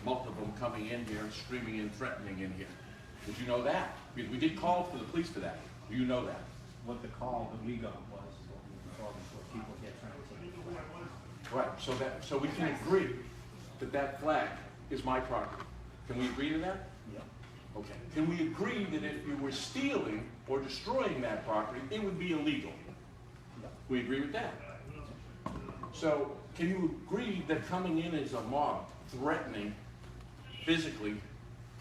multiple of them coming in here, screaming and threatening in here. Did you know that? Because we did call for the police for that. Do you know that? What the call that we got was what we were talking for people here trying to take the flag. Right, so we can agree that that flag is my property. Can we agree to that? Yeah. Okay. Can we agree that if you were stealing or destroying that property, it would be illegal? Yeah. We agree with that. So can you agree that coming in as a mob, threatening physically,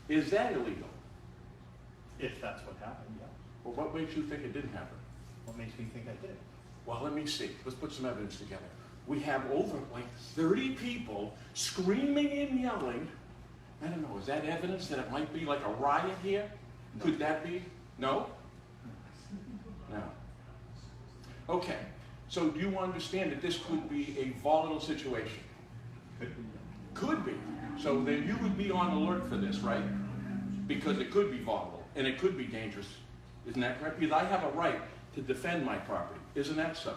is that illegal? If that's what happened, yeah. Well, what makes you think it didn't happen? What makes me think I did? Well, let me see. Let's put some evidence together. We have over like 30 people screaming and yelling. I don't know, is that evidence that it might be like a riot here? No. Could that be? No? No. Okay, so do you understand that this could be a volatile situation? Could be. Could be. So then you would be on alert for this, right? Because it could be volatile and it could be dangerous. Isn't that correct? Because I have a right to defend my property. Isn't that so?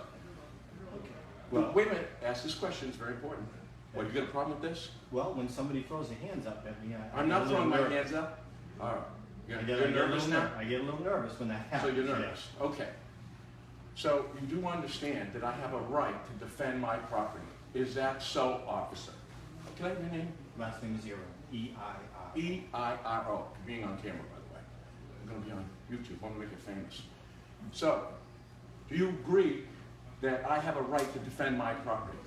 Okay. Well, wait a minute. Ask this question. It's very important. What, you got a problem with this? Well, when somebody throws their hands up at me, I'm not throwing my hands up. All right. You're nervous now? I get a little nervous when that happens. So you're nervous. Okay. So you do understand that I have a right to defend my property. Is that so, officer? Can I have your name? Last name is Zero. E-I-R. E-I-R-O. Being on camera, by the way. I'm going to be on YouTube. I want to make it famous. So, do you agree that I have a right to defend my property?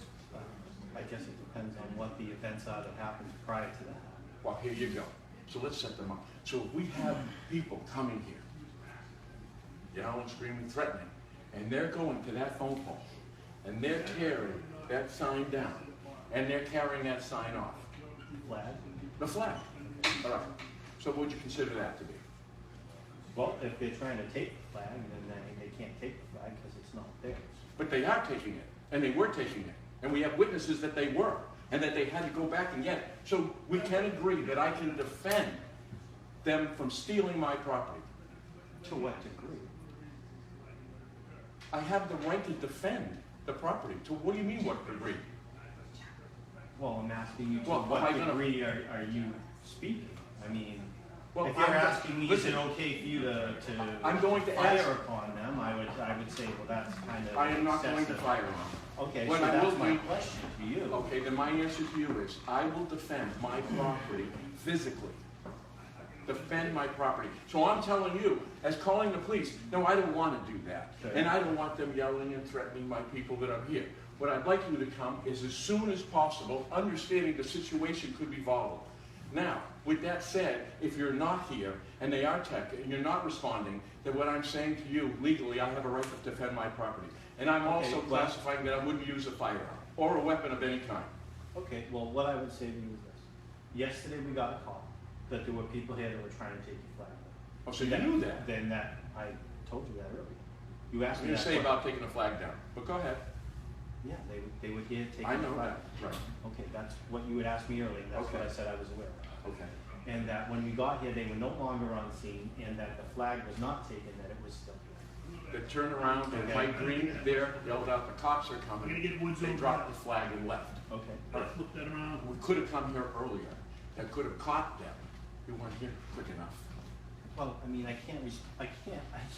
I guess it depends on what the events are that happened prior to that. Well, here you go. So let's set them up. So if we have people coming here, yelling, screaming, threatening, and they're going to that phone pole, and they're tearing that sign down, and they're carrying that sign off. Flag? The flag. All right. So what would you consider that to be? Well, if they're trying to take the flag, then they can't take the flag because it's not theirs. But they are taking it, and they were taking it. And we have witnesses that they were, and that they had to go back and get it. So we can agree that I can defend them from stealing my property. To what degree? I have the right to defend the property. To what do you mean, what degree? Well, I'm asking you to Well, what am I gonna- degree are you speaking? I mean, Well, if you're I'm- asking me, listen, is it okay for you to I'm going to fire ask- upon them? I would say, well, that's kind of I am not going to excessive. fire them. Okay, What so I that's will my do- question to you. Okay, then my answer to you is, I will defend my property physically. Defend my property. So I'm telling you, as calling the police, no, I don't want to do that. Okay. And I don't want them yelling and threatening my people that are here. What I'd like you to come is as soon as possible, understanding the situation could be volatile. Now, with that said, if you're not here and they are and you're not responding, then what I'm saying to you, legally, I have a right to defend my property. And I'm also Okay, well- classifying that I wouldn't use a firearm or a weapon of any kind. Okay, well, what I would say to you is this. Yesterday we got a call that there were people here that were trying to take your flag. Oh, so you knew that? Then I told you that earlier. You I asked was me going that to say question. about taking the flag down, but go ahead. Yeah, they were here taking I the know flag. that, right. Okay, that's what you had asked me earlier, that's what Okay. I said I was aware of. Okay. And that when we got here, they were no longer on scene, and that the flag was not taken, that it was still here. They turned around and Mike Green there yelled out, the cops are coming. We're gonna get Woods They over dropped now. the flag and left. Okay. Let's flip that around. We could have come here earlier. That could have caught them. We weren't here quick enough. Well, I mean, I can't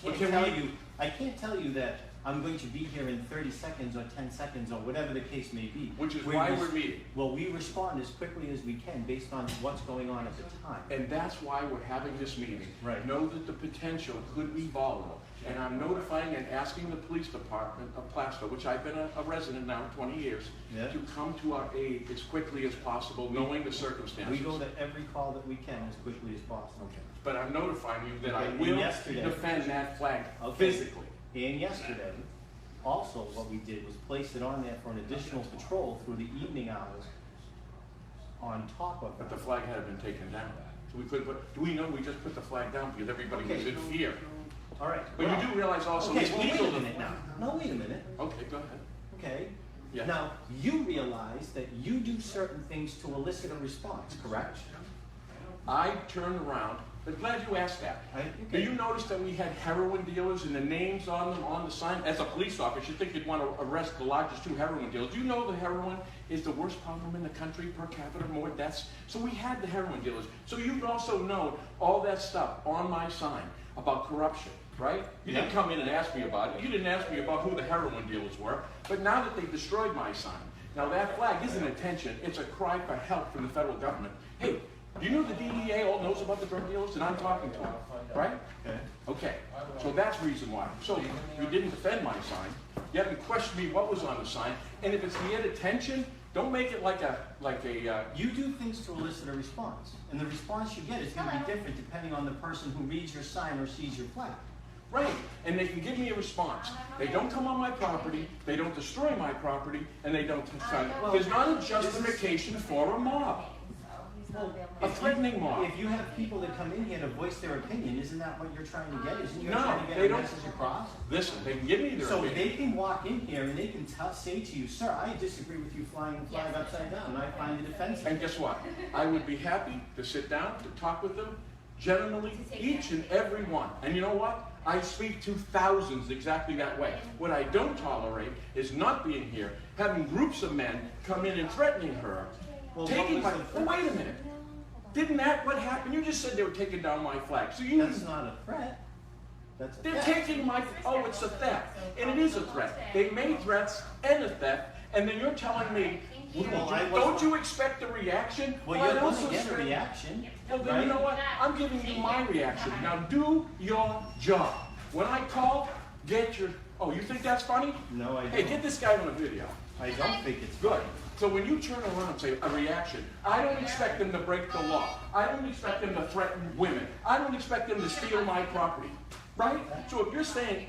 But can I can't tell you that I'm going to be here in 30 seconds or 10 seconds or whatever the case may be. Which is We why res- we're meeting. Well, we respond as quickly as we can based on what's going on at the time. And that's why we're having this meeting. Right. Know that the potential could be volatile. And I'm notifying and asking the police department of Plaistow, which I've been a resident now 20 years, Yeah. to come to our aid as quickly as possible, knowing the We circumstances. go to every call that we can as quickly as possible. Okay. But I'm notifying you that I Okay, and will yesterday- defend that flag Okay. physically. And yesterday, also what we did was place it on there for an additional patrol through the evening hours on top of But that. the flag had been taken down. So we couldn't put, do we know we just put the flag down because everybody was Okay. in fear? All right. But well, you do realize also okay, it's well, wait legal a to... minute now. No, wait a minute. Okay, go ahead. Okay. Yeah. Now, you realize that you do certain things to elicit a response, correct? I turned around. I'm glad you asked that. Do you notice that we had heroin dealers and the names on them on the sign? As a police officer, you'd think you'd want to arrest the largest 2 heroin dealers. Do you know the heroin is the worst problem in the country per capita, more deaths? So we had the heroin dealers. So you've also known all that stuff on my sign about corruption, right? You didn't come in and ask me about it. You didn't ask me about who the heroin dealers were. But now that they've destroyed my sign, now that flag isn't intention. It's a cry for help from the federal government. Hey, do you know the DEA all knows about the drug dealers and I'm talking to them, right? Okay, so that's reason why. So you didn't defend my sign. You haven't questioned me what was on the sign. And if it's the attention, don't make it like a. You do things to elicit a response, and the response you get is going to be different depending on the person who reads your sign or sees your flag. Right, and they can give me a response. They don't come on my property, they don't destroy my property, and they don't. There's not a justification for a mob. A threatening mob. If you have people that come in here to voice their opinion, isn't that what you're trying to get? Isn't you No, trying to get they a don't. message across? Listen, they can give me their So opinion. they can walk in here and they can say to you, sir, I disagree with you flying the flag upside down. I find it offensive. And guess what? I would be happy to sit down, to talk with them, gentlemanly, each and every one. And you know what? I speak to thousands exactly that way. What I don't tolerate is not being here, having groups of men come in and threatening her, taking my... Well, wait a minute. Didn't that what happened? You just said they were taking down my flag. So you... That's not a threat. That's a They're theft. taking my... Oh, it's a theft. And it is a threat. They made threats and a theft, and then you're telling me, don't you expect a reaction? Well, you're going to get a reaction. Well, then you know what? I'm giving you my reaction. Now do your job. When I call, get your... Oh, you think that's funny? No, I don't. Hey, get this guy on a video. I don't think it's Good. So when you turn around and say a reaction, I don't expect them to break the law. I don't expect them to threaten women. I don't expect them to steal my property. Right? So if you're saying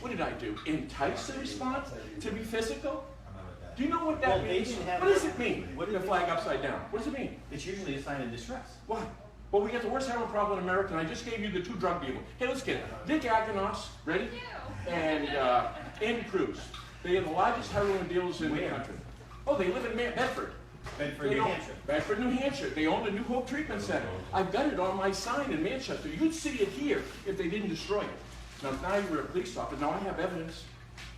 what did I do? Entice the response to be physical? Do you know what that means? What does it mean? What is the flag upside down? What does it mean? It's usually a sign of distress. Why? Well, we got the worst heroin problem in America, and I just gave you the 2 drug dealers. Hey, let's get it. Dick Aganos, ready? And Andy Cruz. They are the largest heroin dealers in the country. Oh, they live in Bedford. Bedford, New Hampshire. Bedford, New Hampshire. They own the New Hope Treatment Center. I've got it on my sign in Manchester. You'd see it here if they didn't destroy it. Now you were a police officer. Now I have evidence.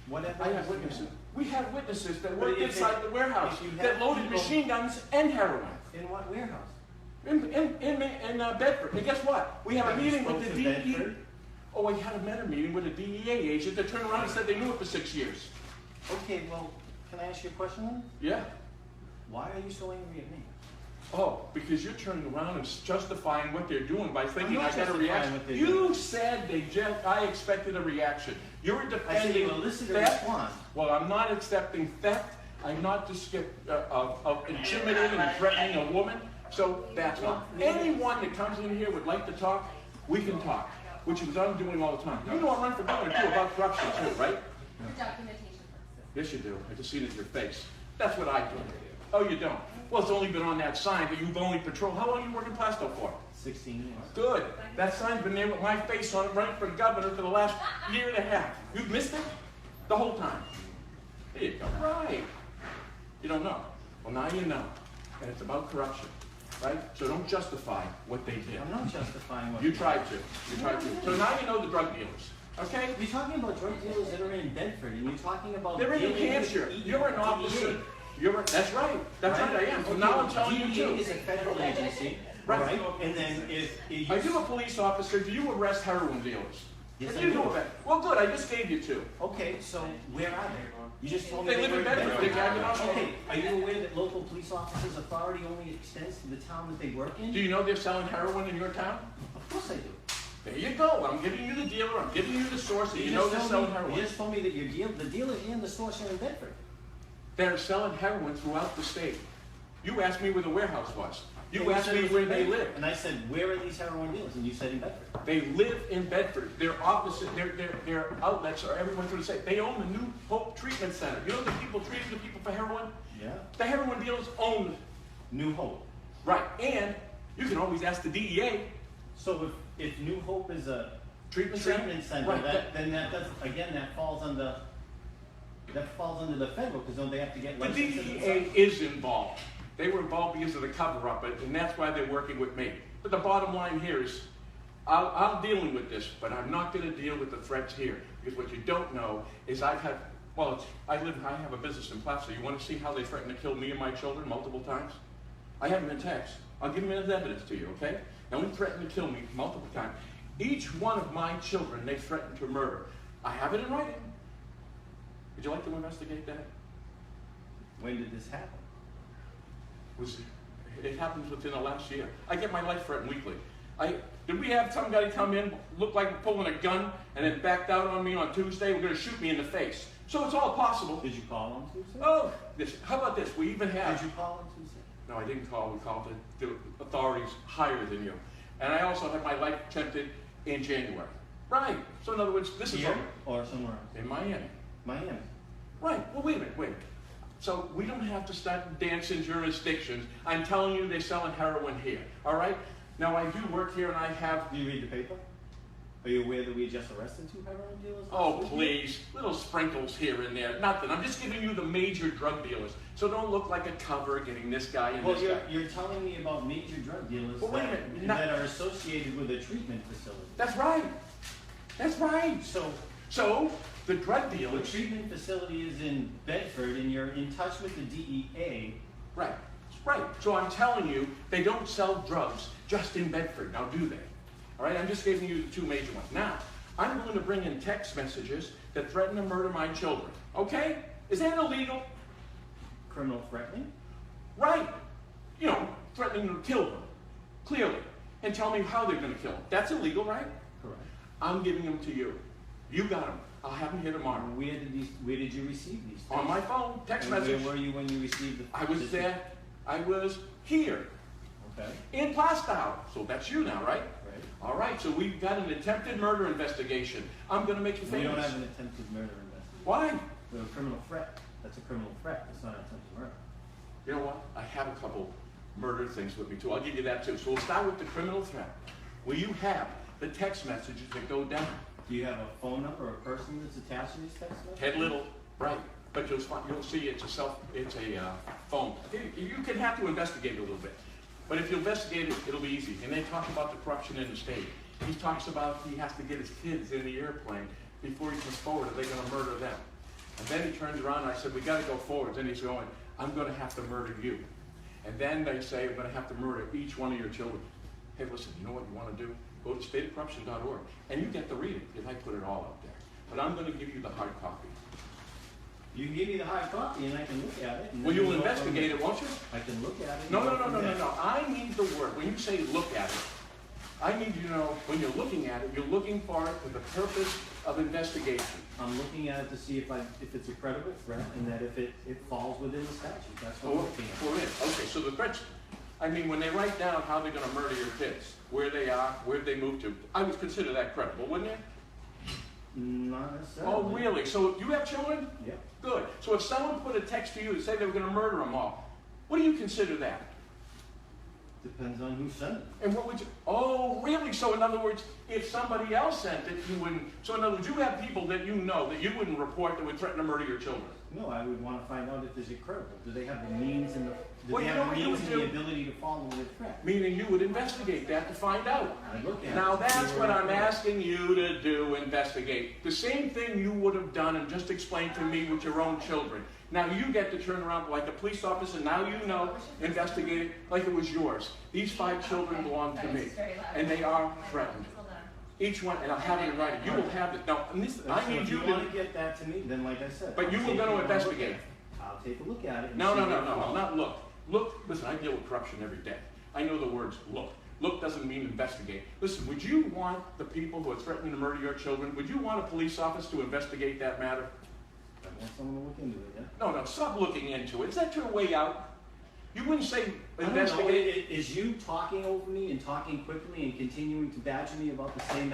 What evidence? I have witnesses. We have witnesses that But worked if inside the warehouse that loaded people- machine guns and heroin. In what warehouse? In Bedford. And guess what? We have a Have you meeting with spoke the to DEA. Bedford? Oh, I had a meeting with a DEA agent that turned around and said they knew it for 6 years. Okay, well, can I ask you a question then? Yeah. Why are you so angry at me? Oh, because you're turning around and justifying what they're doing by thinking I'm I not got a justifying reaction. what they're You doing. said I expected a reaction. You're I said defending you elicited a theft. response. Well, I'm not accepting theft. I'm not just of intimidating and threatening a woman. So that's not. Anyone that comes in here would like to talk, we can talk, which is what I'm doing all the time. You know I run for governor too about corruption too, right? For documentation purposes. Yes, you do. I just seen it in your face. That's what I do. Oh, you don't? Well, it's only been on that sign, but you've only patrolled. How long you working Plaistow for? 16 years. Good. That sign's been there with my face on it, running for governor for the last year and a half. You've missed it? The whole time. There you go. Right. You don't know. Well, now you know. And it's about corruption. Right? So don't justify what they did. I'm not justifying what You tried to. You tried to. So now you know the drug dealers. Okay? You're talking about drug dealers that are in Bedford, and you're talking about They're in New dealing with Hampshire. the You're an DEA. officer. That's right. That's right, I am. So Okay, now I'm telling you DEA too. is a federal agency, Right. right? And then if you... Are you a police officer? Do you arrest heroin dealers? Yes, If I you do. that. Well, good. I just gave you 2. Okay, so where are they? You just told me They live were in Bedford. They got it on. Okay, are you aware that local police officers' authority only extends to the town that they work in? Do you know they're selling heroin in your town? Of course I do. There you go. I'm giving you the dealer. I'm giving you the source. And you know they're selling You heroin. just told me that the dealer and the source are in Bedford. They're selling heroin throughout the state. You asked me where the warehouse was. You And asked said me it was where in they Bedford. live. And I said, where are these heroin dealers? And you said in Bedford. They live in Bedford. Their opposite, their outlets are everyone through the state. They own the New Hope Treatment Center. You know the people treating the people for heroin? Yeah. The heroin dealers own it. New Hope. Right. And you can always ask the DEA. So if New Hope is a Treatment center, Right. then that does, again, that falls under the federal, because don't they have to get The licenses? DEA is involved. They were involved because of the cover-up, and that's why they're working with me. But the bottom line here is, I'm dealing with this, but I'm not going to deal with the threats here. Because what you don't know is I have a business in Plaistow. You want to see how they threatened to kill me and my children multiple times? I have them in text. I'll give them as evidence to you, okay? Now, we threatened to kill me multiple times. Each one of my children, they threatened to murder. I have it in writing. Would you like to investigate that? When did this happen? It happens within the last year. I get my life threatened weekly. Did we have somebody come in, look like pulling a gun, and then backed out on me on Tuesday? We're going to shoot me in the face. So it's all possible. Did you call on Tuesday? Oh, how about this? We even have... Did you call on Tuesday? No, I didn't call. We called the authorities higher than you. And I also had my life attempted in January. Right. So in other words, this is... Here or somewhere else? In Miami. Miami. Right. Well, wait a minute. So we don't have to start dancing jurisdictions. I'm telling you, they're selling heroin here. All right? Now, I do work here, and I have... Do you read the paper? Are you aware that we just arrested 2 heroin dealers? Oh, please. Little sprinkles here and there. Nothing. I'm just giving you the major drug dealers. So don't look like a cover getting this guy and this guy. You're telling me about major drug dealers Well, wait a minute. that are associated with a treatment facility. That's right. That's right. So the drug The dealers... treatment facility is in Bedford, and you're in touch with the DEA. Right. Right. So I'm telling you, they don't sell drugs just in Bedford. Now, do they? All right? I'm just giving you the 2 major ones. Now, I'm going to bring in text messages that threaten to murder my children. Okay? Is that illegal? Criminal threatening? Right. You know, threatening to kill them. Clearly. And tell me how they're going to kill them. That's illegal, right? Correct. I'm giving them to you. You got them. I'll have them here tomorrow. Where did you receive these? On my phone, text And message. where were you when you received the? I was there. I was here. Okay. In Plaistow. So that's you now, right? Right. All right, so we've got an attempted murder investigation. I'm going to make you We famous. don't have an attempted murder investigation. Why? We have a criminal threat. That's a criminal threat. It's not an attempted murder. You know what? I have a couple murder things with me too. I'll give you that too. So we'll start with the criminal threat. Will you have the text messages that go down? Do you have a phone number or a person that's attached to these text messages? Ted Little, right? But you'll see it's a phone. You can have to investigate it a little bit. But if you investigate it, it'll be easy. And they talk about the corruption in the state. He talks about he has to get his kids in the airplane before he comes forward, or they're going to murder them. And then he turns around and I said, we got to go forward. Then he's going, I'm going to have to murder you. And then they say, I'm going to have to murder each one of your children. Hey, listen, you know what you want to do? Go to stateofcorruption.org, and you get to read it, because I put it all up there. But I'm going to give you the hard copy. You can give me the hard copy and I can look at it. Well, you'll investigate it, won't you? I can look at it. No. I need the word. When you say look at it, I need you to know when you're looking at it, you're looking for it for the purpose of investigation. I'm looking at it to see if it's a credible threat and that if it falls within the statute. That's what I'm looking at. For it. Okay, so the threats, I mean, when they write down how they're going to murder your kids, where they are, where they move to, I would consider that credible, wouldn't you? Not necessarily. Oh, really? So you have children? Yeah. Good. So if someone put a text to you and say they were going to murder them all, what do you consider that? Depends on who sent it. And what would you, oh, really? So in other words, if somebody else sent it, you wouldn't, so in other words, you have people that you know that you wouldn't report that would threaten to murder your children. No, I would want to find out if is it credible. Do they have the means and the Well, you know what you would the do? ability to follow the threat? Meaning you would investigate that to find out. I look at Now it. that's what I'm asking you to do, investigate. The same thing you would have done and just explained to me with your own children. Now you get to turn around like a police officer, now you know, investigate it like it was yours. These 5 children belong to me, and they are threatened. Each one, and I'll have it in writing. You will have it. Now, I need you to... If you want to get that to me, then like I said... But you were going to investigate. I'll take a look at it. No, not look. Look, listen, I deal with corruption every day. I know the words look. Look doesn't mean investigate. Listen, would you want the people who are threatening to murder your children, would you want a police office to investigate that matter? I want someone to look into it, yeah? No, stop looking into it. Is that your way out? You wouldn't say, I don't know, investigate? is you talking over me and talking quickly and continuing to badger me about the same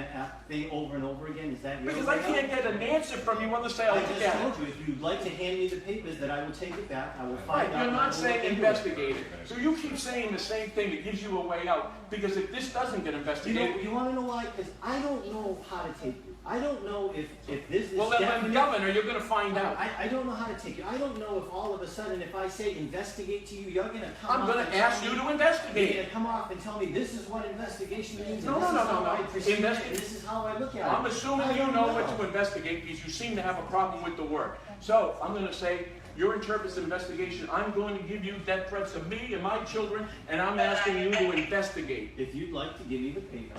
thing over and over again? Is that your Because I way out? can't get an answer from you on the say, I'll I look just at told it. you, if you'd like to hand me the papers, that I will take it back, I will Right, find out. you're and I not will saying look into it. investigate it. So you keep saying the same thing that gives you a way out, because if this doesn't get investigated, You wanna know why? Because I don't know how to take you. I don't know if this is well, then when definite. governor, you're gonna find out. I don't know how to take you. I don't know if all of a sudden, if I say investigate to you, you're gonna come I'm off gonna and tell ask me- you to You're investigate. gonna come off and tell me this is what investigation means, No, and no, this no, is how no, I no. perceive it, Investi- and this is how I look at it. I'm assuming I you don't know what to investigate, because you seem to have a problem with the word. So, I'm gonna say, your interprets investigation, I'm going to give you death threats of me and my children, and I'm asking you to investigate. If you'd like to give me the papers,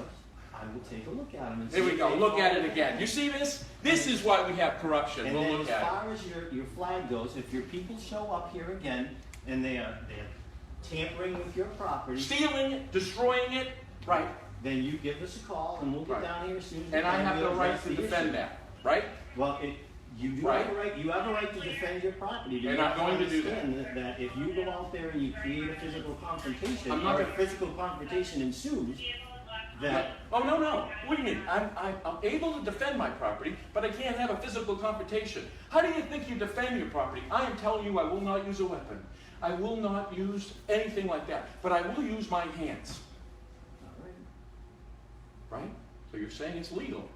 I will take a look at them and see. Here we if go, they look at fall it again. You see this? This is why we have corruption. And We'll then look as at it. far as your flag goes, if your people show up here again and they're tampering with your property, Stealing it, destroying it, right. then you give us a call and we'll get Right. down here as soon as we And I can, have we'll the right address to the defend issue. that, right? Well, you do Right. have a right. You have a right to defend your property. But And you I'm have going to do that. understand that if you go out there and you create a physical confrontation, I'm not or a gonna- physical confrontation ensues, that Oh, no, no. What do you mean? I'm able to defend my property, but I can't have a physical confrontation. How do you think you defend your property? I am telling you I will not use a weapon. I will not use anything like that. But I will use my hands, all right. right? So you're saying it's legal.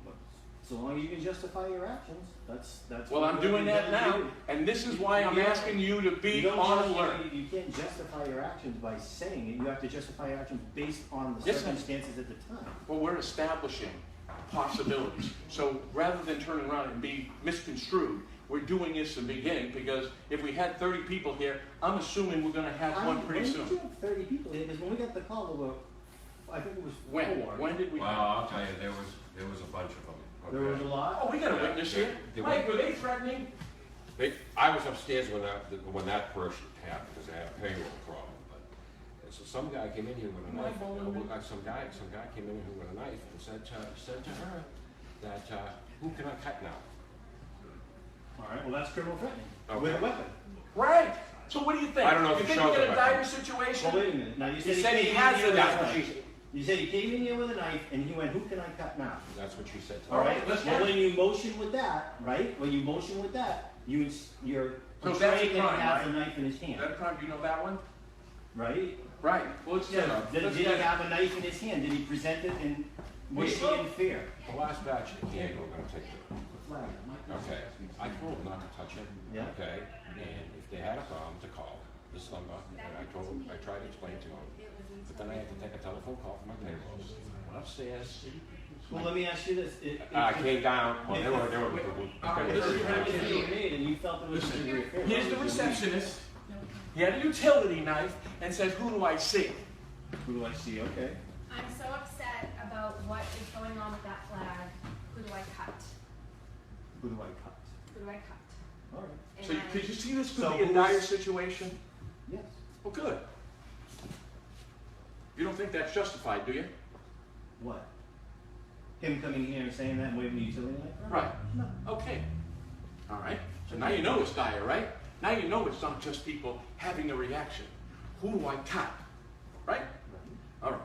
So long as you can justify your actions, that's. Well, what I'm we're doing that intending to now, do. and this is why I'm You don't- asking you to You be don't on justify- alert. You can't justify your actions by saying it. You have to justify your actions based on the Yes, I- circumstances at the time. Well, we're establishing possibilities. So rather than turn around and be misconstrued, we're doing this in the beginning, because if we had 30 people here, I'm assuming we're gonna have one pretty When did you soon. have 30 people here? Because when we got the call, there were, I think it was When? 4. When did we? Well, I'll tell you, there was a bunch of them. There was a lot? Oh, we got a witness here. They- Mike, were they threatening? I was upstairs when that first happened, because I had a payroll problem, but, and so some guy came in here with a knife, some guy came in here with a knife and said to her that, who can I cut now? All right, well, that's criminal threatening. Okay. With a weapon. Right. So what do you think? I don't know if You he think showed we're in the a dire weapon. situation? Well, wait a minute. Now, You said he has here a with knife. knife. You said he came in here with a knife and he went, who can I cut now? That's what she said to me. All right, let's well, get when you motion with that, right, when you motion with that, you're So that's a portraying that he crime, has right? a knife in his Is hand, that a crime? Do you know that one? right? Right. Well, let's get it. Did Let's he get it. have a knife in his hand? Did he present it and was he in fear? The last batch of the can, we're gonna take it. Flag. Okay, I told them not to touch it. Yeah. Okay, and if they had a problem, to call this number, and I tried to explain to them. But then I had to take a telephone call from my payroll. Went upstairs. Well, let me ask you this. I came down, well, they were. All right, This is listen, what you made and you felt it was a degree of fear. Here's the receptionist. He had a utility knife and said, "Who do I see?" Who do I see? Okay. I'm so upset about what is going on with that flag. Who do I cut? Who do I cut? Who do I cut? All right. And So could you see this So could be a who's- dire situation? Yes. Well, good. You don't think that's justified, do you? What? Him coming here and saying that and waving the utility knife? Right. No. Okay. All right. So now you know it's dire, right? Now you know it's not just people having a reaction. Who do I cut? Right? All right.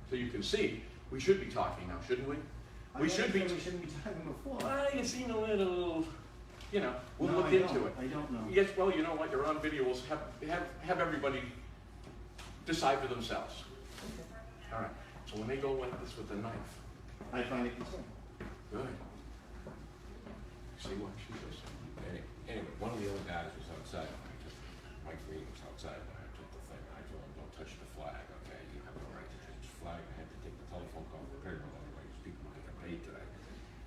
So you can see we should be talking now, shouldn't we? I We thought should you be. said we shouldn't be talking before. Well, you seem a little, we'll No, look I into don't. it. I don't know. Yes, well, you know what, you're on video, we'll have everybody decide for themselves. All right, so when they go like this with the knife, I find it concerning. good. See what she says? Anyway, one of the other guys was outside. Mike Green was outside when I took the thing. I told him, don't touch the flag, okay? You have no right to touch the flag. I had to take the telephone call from the payroll anyway, because people were getting paid today.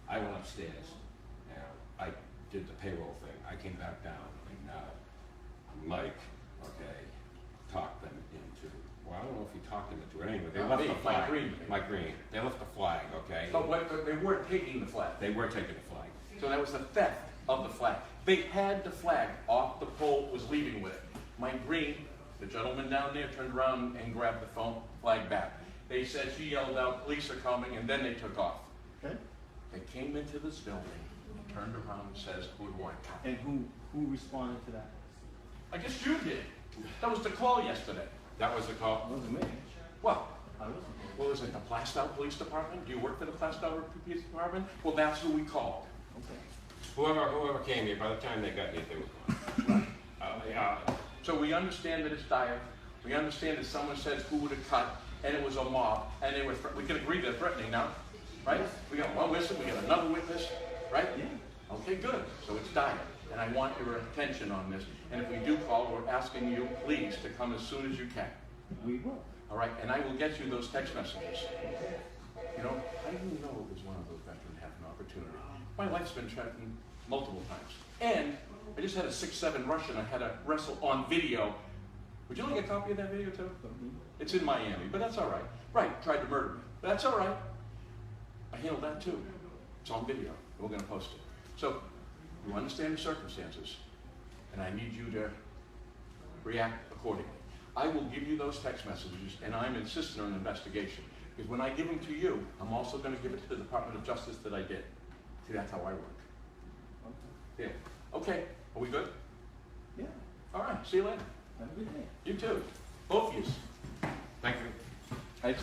I went upstairs, and I did the payroll thing. I came back down, and Mike, okay, talked them into, well, I don't know if he talked them into it. Anyway, they left the flag. Mike Green. They left the flag, okay? But they weren't taking the flag. They were taking the flag. So that was the theft of the flag. They had the flag off the pole, was leaving with it. Mike Green, the gentleman down there, turned around and grabbed the flag back. They said she yelled out, "Police are coming," and then they took off. Okay. They came into this building, turned around and says, "Who do I cut?" And who responded to that? I guess you did. That was the call yesterday. That was the It call? wasn't me. Well, I wasn't. well, is it the Plaistow Police Department? Do you work for the Plaistow Police Department? Well, that's who we called. Okay. Whoever came here, by the time they got here, they were gone. Yeah, So we understand that it's dire. We understand that someone said who would have cut, and it was a mob, and they were. We can agree they're threatening now, right? We got one witness, we got another witness, right? Yeah. Okay, good. So it's dire, and I want your attention on this. And if we do call, we're asking you please to come as soon as you can. We will. All right, and I will get you those text messages. You know, I didn't know it was one of those veterans have an opportunity. My life's been threatened multiple times. And I just had a 6'7" Russian I had to wrestle on video. Would you like a copy of that video too? It's in Miami, but that's all right. Right, tried to murder me. But that's all right. I handled that too. It's on video. We're going to post it. So, you understand the circumstances, and I need you to react accordingly. I will give you those text messages, and I'm insisting on an investigation. Because when I give them to you, I'm also going to give it to the Department of Justice that I did. See, that's how I work. Okay. Yeah. Okay. Are we good? Yeah. All right. See you later. Have a good day. You too. Both of you. thank you. Right.